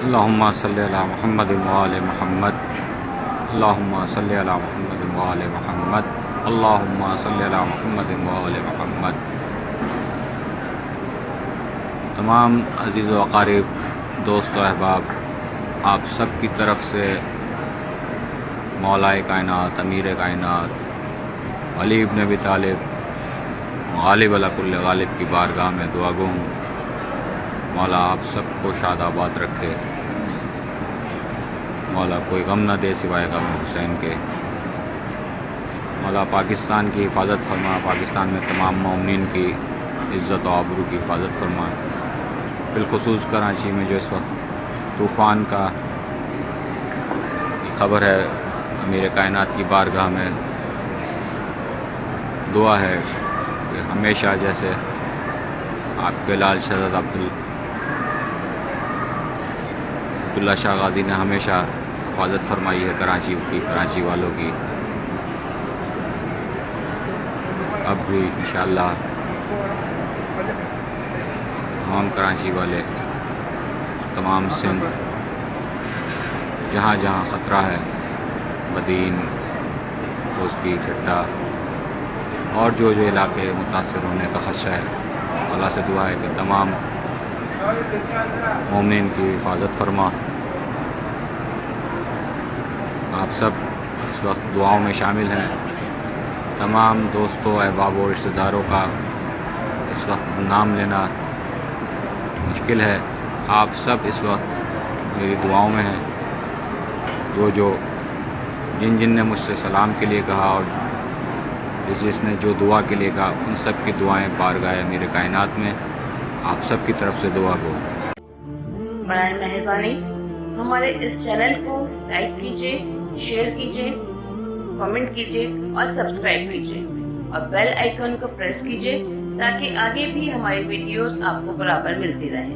اللہم صلی علی محمد و آل محمد، اللہم صلی علی محمد و آل محمد، اللہم صلی علی محمد و آل محمد۔ تمام عزیز و اقارب، دوست و احباب، آپ سب کی طرف سے مولا کائنات، امیر کائنات، علی ابن ابی طالب، غالب علی کل غالب کی بارگاہ میں دعا گو ہوں، مولا آپ سب کو شاد آباد رکھے، مولا کوئی غم نہ دے سوائے غم حسین کے، مولا پاکستان کی حفاظت فرما، پاکستان میں تمام مومنین کی عزت و آبرو کی حفاظت فرما۔ بالخصوص کراچی میں جو اس وقت طوفان کا خبر ہے، امیر کائنات کی بارگاہ میں دعا ہے کہ ہمیشہ جیسے آپ کے لال شہزادہ عبداللہ شاہ غازی نے ہمیشہ حفاظت فرمائی ہے کراچی کی، کراچی والوں کی، اب بھی انشاءاللہ تمام کراچی والے، تمام سندھ، جہاں جہاں خطرہ ہے، بدین، دوستی، چٹا اور جو علاقے متاثر ہونے کا خدشہ ہے، اللہ سے دعا ہے کہ تمام مومنین کی حفاظت فرما۔ آپ سب اس وقت دعاؤں میں شامل ہیں، تمام دوستوں، احباب و رشتہ داروں کا اس وقت نام لینا مشکل ہے، آپ سب اس وقت میری دعاؤں میں ہیں، جو جن نے مجھ سے سلام کے لیے کہا اور جس نے جو دعا کے لیے کہا، ان سب کی دعائیں بارگاہ میرے کائنات میں آپ سب کی طرف سے دعا ہو۔ برائے مہربانی ہمارے اس چینل کو لائک کیجیے، شیئر کیجیے، کمنٹ کیجیے اور سبسکرائب کیجیے اور بیل آئیکن کو پریس کیجیے تاکہ آگے بھی ہماری ویڈیوز آپ کو برابر ملتی رہیں۔